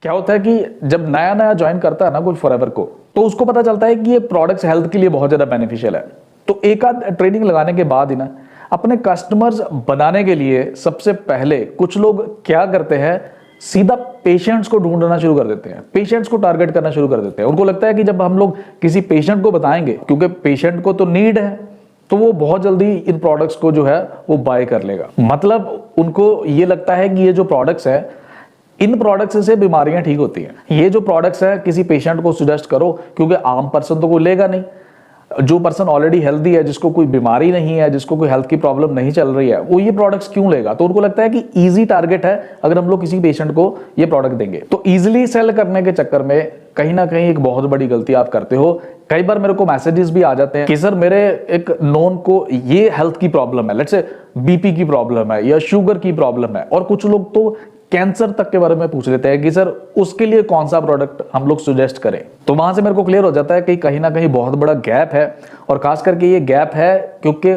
क्या होता है कि जब नया नया ज्वाइन करता है ना कुछ फॉरएवर को, तो उसको पता चलता है कि ये प्रोडक्ट्स हेल्थ के लिए बहुत ज्यादा बेनिफिशियल है। तो एक आध ट्रेनिंग लगाने के बाद ही ना अपने कस्टमर्स बनाने के लिए सबसे पहले कुछ लोग क्या करते हैं, सीधा पेशेंट्स को ढूंढना शुरू कर देते हैं, पेशेंट्स को टारगेट करना शुरू कर देते हैं। उनको लगता है कि जब हम लोग किसी पेशेंट को बताएंगे, क्योंकि पेशेंट को तो नीड है, तो वो बहुत जल्दी इन प्रोडक्ट्स को जो है वो बाय कर लेगा। मतलब उनको ये लगता है कि ये जो प्रोडक्ट्स है, इन प्रोडक्ट्स से बीमारियां ठीक होती हैं। ये जो प्रोडक्ट्स है किसी पेशेंट को सजेस्ट करो, क्योंकि आम पर्सन तो कोई लेगा नहीं। जो पर्सन ऑलरेडी हेल्दी है, जिसको कोई बीमारी नहीं है, जिसको कोई हेल्थ की प्रॉब्लम नहीं चल रही है, वो ये प्रोडक्ट्स क्यों लेगा? तो उनको लगता है कि इजी टारगेट है अगर हम लोग किसी पेशेंट को ये प्रोडक्ट देंगे। तो इजीली सेल करने के चक्कर में कहीं ना कहीं एक बहुत बड़ी गलती आप करते हो। कई बार मेरे को मैसेजेस भी आ जाते हैं कि सर मेरे एक नोन को ये हेल्थ की प्रॉब्लम है, लेट्स से बीपी की प्रॉब्लम है या शुगर की प्रॉब्लम है, और कुछ लोग तो कैंसर तक के बारे में पूछ लेते हैं कि सर उसके लिए कौन सा प्रोडक्ट हम लोग सजेस्ट करें। तो वहां से मेरे को क्लियर हो जाता है कि कहीं ना कहीं बहुत बड़ा गैप है, और खास करके ये गैप है क्योंकि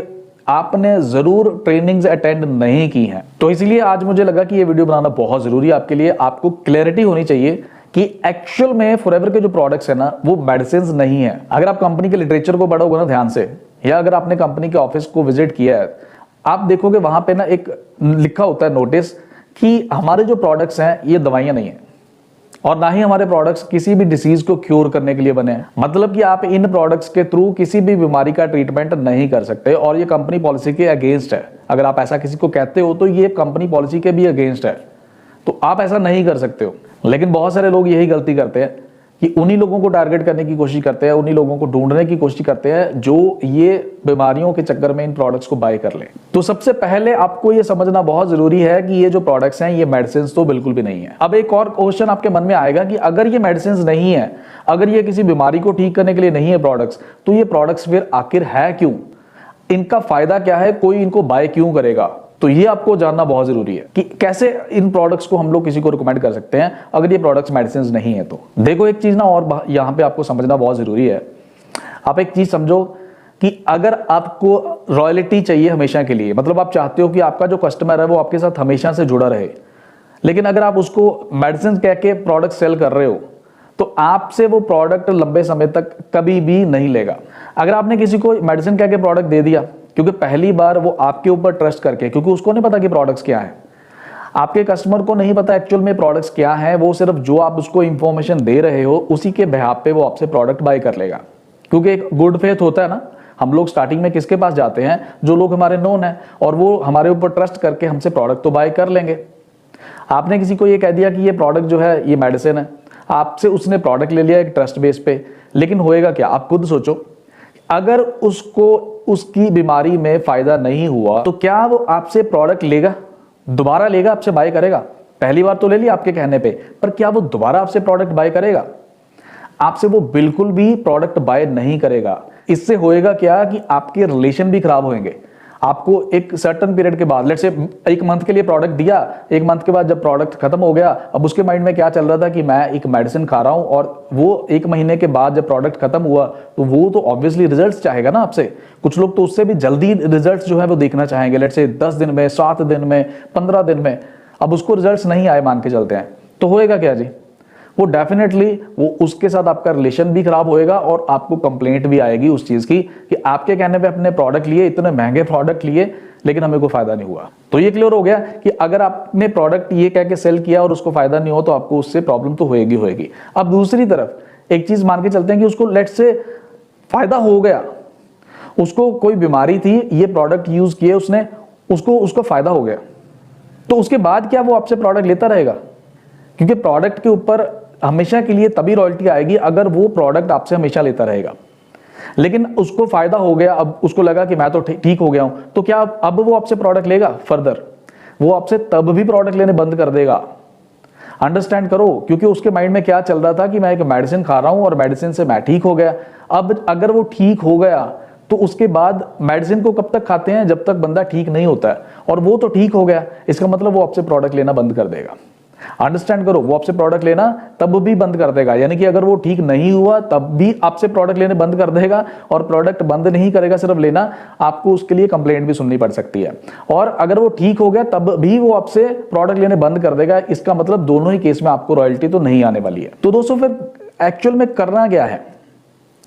आपने जरूर ट्रेनिंग्स अटेंड नहीं की हैं। तो इसलिए आज मुझे लगा कि ये वीडियो बनाना बहुत जरूरी है आपके लिए। आपको क्लैरिटी होनी चाहिए कि एक्चुअल में फॉरएवर के जो प्रोडक्ट्स है ना, वो मेडिसिन नहीं है। अगर आप कंपनी के लिटरेचर को पढ़ोगे ना ध्यान से, या अगर आपने कंपनी के ऑफिस को विजिट किया है, आप देखोगे वहां पे ना एक लिखा होता है नोटिस कि हमारे जो प्रोडक्ट्स हैं ये दवाइयां नहीं है, और ना ही हमारे प्रोडक्ट्स किसी भी डिसीज को क्योर करने के लिए बने हैं। मतलब कि आप इन प्रोडक्ट्स के थ्रू किसी भी बीमारी का ट्रीटमेंट नहीं कर सकते, और ये कंपनी पॉलिसी के अगेंस्ट है। अगर आप ऐसा किसी को कहते हो तो ये कंपनी पॉलिसी के भी अगेंस्ट है, तो आप ऐसा नहीं कर सकते हो। लेकिन बहुत सारे लोग यही गलती करते हैं कि उन्हीं लोगों को टारगेट करने की कोशिश करते हैं, उन्हीं लोगों को ढूंढने की कोशिश करते हैं जो ये बीमारियों के चक्कर में इन प्रोडक्ट्स को बाय कर ले। तो सबसे पहले आपको ये समझना बहुत जरूरी है कि ये जो प्रोडक्ट्स हैं ये मेडिसिन तो बिल्कुल भी नहीं है। अब एक और क्वेश्चन आपके मन में आएगा कि अगर ये मेडिसिन नहीं है, अगर ये किसी बीमारी को ठीक करने के लिए नहीं है प्रोडक्ट्स, तो ये प्रोडक्ट्स फिर आखिर है क्यों? इनका फायदा क्या है? कोई इनको बाय क्यों करेगा? तो ये आपको जानना बहुत जरूरी है कि कैसे इन प्रोडक्ट्स को हम लोग किसी को रिकमेंड कर सकते हैं अगर ये प्रोडक्ट्स मेडिसिन नहीं है। तो देखो एक चीज ना और यहाँ पे आपको समझना बहुत जरूरी है। आप एक चीज समझो कि अगर आपको रॉयल्टी चाहिए हमेशा के लिए, मतलब आप चाहते हो कि आपका जो कस्टमर है वो आपके साथ हमेशा से जुड़ा रहे, लेकिन अगर आप उसको मेडिसिन कह के प्रोडक्ट सेल कर रहे हो तो आपसे वो प्रोडक्ट लंबे समय तक कभी भी नहीं लेगा। अगर आपने किसी को मेडिसिन कह के प्रोडक्ट दे दिया, क्योंकि पहली बार वो आपके ऊपर ट्रस्ट करके, क्योंकि उसको नहीं पता कि प्रोडक्ट्स क्या है, आपके कस्टमर को नहीं पता एक्चुअल में प्रोडक्ट्स क्या है, वो सिर्फ जो आप उसको इंफॉर्मेशन दे रहे हो उसी के बिहाफ पे वो आपसे प्रोडक्ट बाय कर लेगा। क्योंकि एक गुड फेथ होता है ना, हम लोग स्टार्टिंग में किसके पास जाते हैं? जो लोग हमारे नोन है, और वो हमारे ऊपर ट्रस्ट करके हमसे प्रोडक्ट तो बाय कर लेंगे। आपने किसी को ये कह दिया कि ये प्रोडक्ट जो है ये मेडिसिन है, आपसे उसने प्रोडक्ट ले लिया एक ट्रस्ट बेस पे, लेकिन होएगा क्या? आप खुद सोचो, अगर उसको उसकी बीमारी में फायदा नहीं हुआ तो क्या वो आपसे प्रोडक्ट लेगा? दोबारा लेगा? आपसे बाय करेगा? पहली बार तो ले लिया आपके कहने पे, पर क्या वो दोबारा आपसे प्रोडक्ट बाय करेगा? आपसे वो बिल्कुल भी प्रोडक्ट बाय नहीं करेगा। इससे होएगा क्या कि आपके रिलेशन भी खराब होंगे। आपको एक सर्टेन पीरियड के बाद, लेट्स से एक मंथ के लिए प्रोडक्ट दिया, एक मंथ के बाद जब प्रोडक्ट खत्म हो गया, अब उसके माइंड में क्या चल रहा था कि मैं एक मेडिसिन खा रहा हूं, और वो एक महीने के बाद जब प्रोडक्ट खत्म हुआ तो वो तो ऑब्वियसली रिजल्ट्स चाहेगा ना आपसे। कुछ लोग तो उससे भी जल्दी रिजल्ट्स जो है वो देखना चाहेंगे, लेट्स से 10 दिन में, 7 दिन में, 15 दिन में। अब उसको रिजल्ट्स नहीं आए मान के चलते हैं, तो होएगा क्या जी? वो डेफिनेटली वो उसके साथ आपका रिलेशन भी खराब होएगा, और आपको कंप्लेंट भी आएगी उस चीज की कि आपके कहने पे अपने प्रोडक्ट लिए, इतने महंगे प्रोडक्ट लिए, लेकिन हमें कोई फायदा नहीं हुआ। तो ये क्लियर हो गया कि अगर आपने प्रोडक्ट ये कह के सेल किया और उसको फायदा नहीं हो तो आपको उससे प्रॉब्लम तो होएगी। अब दूसरी तरफ एक चीज मान के चलते हैं कि उसको लेट्स से फायदा हो गया, उसको कोई बीमारी थी, ये प्रोडक्ट यूज किए उसने, उसको फायदा हो गया, तो उसके बाद क्या वो आपसे प्रोडक्ट लेता रहेगा? क्योंकि प्रोडक्ट के ऊपर हमेशा के लिए तभी रॉयल्टी आएगी अगर वो प्रोडक्ट आपसे हमेशा लेता रहेगा। लेकिन उसको फायदा हो गया, अब उसको लगा कि मैं तो ठीक हो गया हूं, तो क्या अब वो आपसे प्रोडक्ट लेगा? फर्दर वो आपसे तब भी प्रोडक्ट लेने बंद कर देगा। अंडरस्टैंड करो, क्योंकि उसके माइंड में क्या चल रहा था कि मैं एक मेडिसिन खा रहा हूं और मेडिसिन से मैं ठीक हो गया। अब अगर वो ठीक हो गया तो उसके बाद मेडिसिन को कब तक खाते हैं? जब तक बंदा ठीक नहीं होता है, और वो तो ठीक हो गया, इसका मतलब वो आपसे प्रोडक्ट लेना बंद कर देगा। अंडरस्टैंड करो, वो आपसे प्रोडक्ट लेना तब भी बंद कर देगा, यानी कि अगर वो ठीक नहीं हुआ तब भी आपसे प्रोडक्ट लेने बंद कर देगा, और प्रोडक्ट बंद नहीं करेगा सिर्फ लेना, आपको उसके लिए कंप्लेंट भी सुननी पड़ सकती है। और अगर वो ठीक हो गया तब भी वो आपसे प्रोडक्ट लेने बंद कर देगा, इसका मतलब दोनों ही केस में आपको रॉयल्टी तो नहीं आने वाली है। तो दोस्तों फिर एक्चुअल में करना क्या है,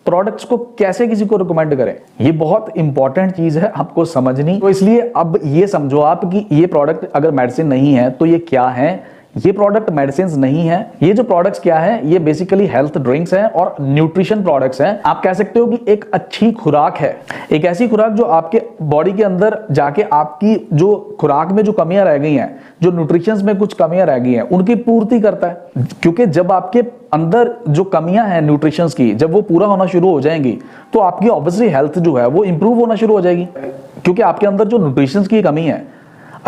प्रोडक्ट्स को कैसे किसी को रिकमेंड करें, ये बहुत इंपॉर्टेंट चीज है आपको समझनी। तो इसलिए अब ये समझो आप कि ये प्रोडक्ट अगर मेडिसिन नहीं है तो ये क्या है। ये प्रोडक्ट मेडिसिन नहीं है, ये जो प्रोडक्ट्स क्या है, ये बेसिकली हेल्थ ड्रिंक्स हैं और न्यूट्रिशन प्रोडक्ट्स हैं। आप कह सकते हो कि एक अच्छी खुराक है, एक ऐसी खुराक जो आपके बॉडी के अंदर जाके आपकी जो खुराक में जो कमियां रह गई हैं, जो न्यूट्रिशन में कुछ कमियां रह गई हैं, उनकी पूर्ति करता है। क्योंकि जब आपके अंदर जो कमियां हैं न्यूट्रिशंस की, जब वो पूरा होना शुरू हो जाएंगी तो आपकी ऑब्वियसली हेल्थ जो है वो इंप्रूव होना शुरू हो जाएगी। क्योंकि आपके अंदर जो न्यूट्रिशंस की कमी है,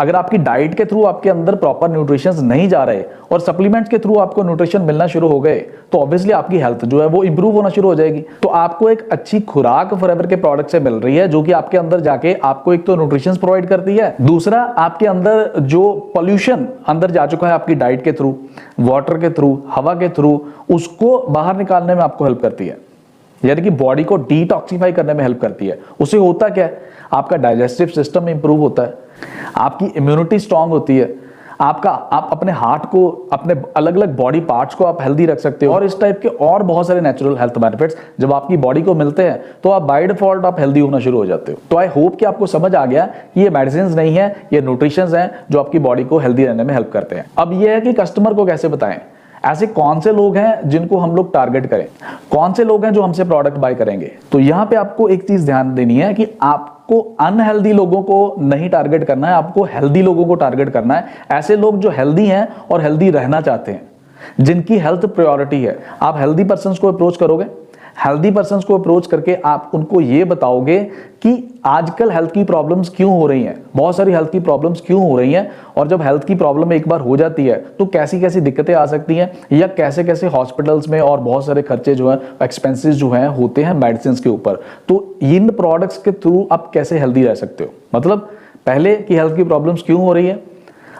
अगर आपकी डाइट के थ्रू आपके अंदर प्रॉपर न्यूट्रिशंस नहीं जा रहे और सप्लीमेंट्स के थ्रू आपको न्यूट्रिशन मिलना शुरू हो गए, तो ऑब्वियसली आपकी हेल्थ जो है वो इंप्रूव होना शुरू हो जाएगी। तो आपको एक अच्छी खुराक फॉरएवर के प्रोडक्ट से मिल रही है, जो कि आपके अंदर जाके आपको एक तो न्यूट्रिशंस प्रोवाइड करती है, दूसरा आपके अंदर जो पॉल्यूशन अंदर जा चुका है आपकी डाइट के थ्रू, वाटर के थ्रू, हवा के थ्रू, उसको बाहर निकालने में आपको हेल्प करती है, यानी कि बॉडी को डिटॉक्सिफाई करने में हेल्प करती है। उससे होता क्या है, आपका डाइजेस्टिव सिस्टम इंप्रूव होता है, आपकी इम्यूनिटी स्ट्रांग होती है, आप अपने हार्ट को, अपने अलग अलग बॉडी पार्ट्स को आप हेल्दी रख सकते हो, और इस टाइप के और बहुत सारे नेचुरल हेल्थ बेनिफिट्स जब आपकी बॉडी को मिलते हैं तो आप बाय डिफॉल्ट आप हेल्दी होना शुरू हो जाते हो। तो आई होप कि आपको समझ आ गया कि ये मेडिसिन नहीं है, ये न्यूट्रिशंस हैं जो आपकी बॉडी को हेल्दी रहने में हेल्प करते हैं। अब ये है कि कस्टमर को कैसे बताएं, ऐसे कौन से लोग हैं जिनको हम लोग टारगेट करें, कौन से लोग हैं जो हमसे प्रोडक्ट बाय करेंगे। तो यहां पे आपको एक चीज ध्यान देनी है कि आपको अनहेल्दी लोगों को नहीं टारगेट करना है, आपको हेल्दी लोगों को टारगेट करना है। ऐसे लोग जो हेल्दी हैं और हेल्दी रहना चाहते हैं, जिनकी हेल्थ प्रायोरिटी है। आप हेल्दी पर्सन्स को अप्रोच करोगे, हेल्दी पर्सन्स को अप्रोच करके आप उनको ये बताओगे कि आजकल हेल्थ की प्रॉब्लम्स क्यों हो रही हैं, बहुत सारी हेल्थ की प्रॉब्लम्स क्यों हो रही हैं, और जब हेल्थ की प्रॉब्लम एक बार हो जाती है तो कैसी कैसी दिक्कतें आ सकती हैं, या कैसे कैसे हॉस्पिटल्स में और बहुत सारे खर्चे जो हैं, एक्सपेंसेस जो हैं होते हैं मेडिसिन के ऊपर। तो इन प्रोडक्ट्स के थ्रू आप कैसे हेल्दी रह सकते हो, मतलब पहले कि हेल्थ की प्रॉब्लम्स क्यों हो रही है,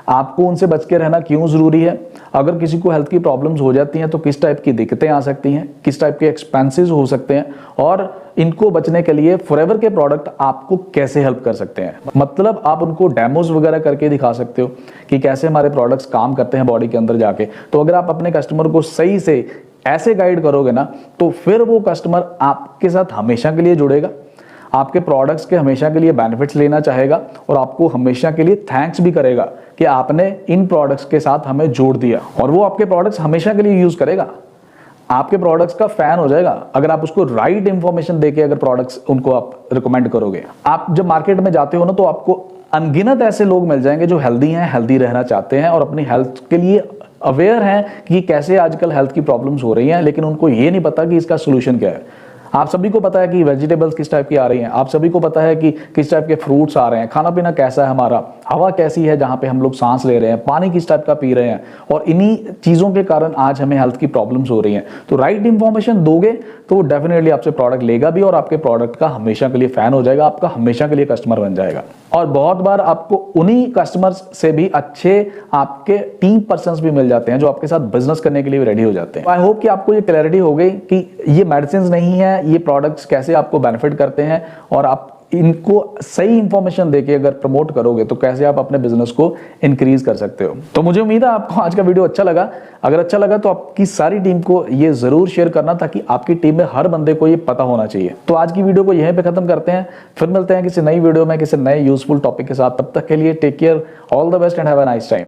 आपको उनसे बच के रहना क्यों जरूरी है, अगर किसी को हेल्थ की प्रॉब्लम्स हो जाती हैं तो किस टाइप की दिक्कतें आ सकती हैं, किस टाइप के एक्सपेंसेस हो सकते हैं, और इनको बचने के लिए फॉरएवर के प्रोडक्ट आपको कैसे हेल्प कर सकते हैं। मतलब आप उनको डेमोज वगैरह करके दिखा सकते हो कि कैसे हमारे प्रोडक्ट्स काम करते हैं बॉडी के अंदर जाके। तो अगर आप अपने कस्टमर को सही से ऐसे गाइड करोगे ना, तो फिर वो कस्टमर आपके साथ हमेशा के लिए जुड़ेगा, आपके प्रोडक्ट्स के हमेशा के लिए बेनिफिट्स लेना चाहेगा, और आपको हमेशा के लिए थैंक्स भी करेगा कि आपने इन प्रोडक्ट्स के साथ हमें जोड़ दिया, और वो आपके प्रोडक्ट्स हमेशा के लिए यूज करेगा, आपके प्रोडक्ट्स का फैन हो जाएगा अगर आप उसको राइट इंफॉर्मेशन देके अगर प्रोडक्ट्स उनको आप रिकमेंड करोगे। आप जब मार्केट में जाते हो ना, तो आपको अनगिनत ऐसे लोग मिल जाएंगे जो हेल्दी हैं, हेल्दी रहना चाहते हैं और अपनी हेल्थ के लिए अवेयर हैं कि कैसे आजकल हेल्थ की प्रॉब्लम्स हो रही हैं, लेकिन उनको ये नहीं पता कि इसका सोल्यूशन क्या है। आप सभी को पता है कि वेजिटेबल्स किस टाइप की आ रही हैं, आप सभी को पता है कि किस टाइप के फ्रूट्स आ रहे हैं, खाना पीना कैसा है हमारा, हवा कैसी है जहाँ पे हम लोग सांस ले रहे हैं, पानी किस टाइप का पी रहे हैं, और इन्हीं चीज़ों के कारण आज हमें हेल्थ की प्रॉब्लम्स हो रही हैं। तो राइट इंफॉर्मेशन दोगे तो वो डेफिनेटली आपसे प्रोडक्ट लेगा भी, और आपके प्रोडक्ट का हमेशा के लिए फैन हो जाएगा, आपका हमेशा के लिए कस्टमर बन जाएगा। और बहुत बार आपको उन्हीं कस्टमर्स से भी अच्छे आपके टीम पर्सन्स भी मिल जाते हैं जो आपके साथ बिजनेस करने के लिए रेडी हो जाते हैं। आई होप कि आपको ये क्लैरिटी हो गई कि ये मेडिसिन नहीं है, ये प्रोडक्ट्स कैसे आपको बेनिफिट करते हैं, और आप इनको सही इंफॉर्मेशन देके अगर प्रमोट करोगे तो कैसे आप अपने बिजनेस को इंक्रीज कर सकते हो। तो मुझे उम्मीद है आपको आज का वीडियो अच्छा लगा। अगर अच्छा लगा तो आपकी सारी टीम को ये जरूर शेयर करना, ताकि आपकी टीम में हर बंदे को ये पता होना चाहिए। तो आज की वीडियो को यहीं पे खत्म करते हैं, फिर मिलते हैं किसी नई वीडियो में किसी नए यूजफुल टॉपिक के साथ। तब तक के लिए take care, all the best and have a nice time.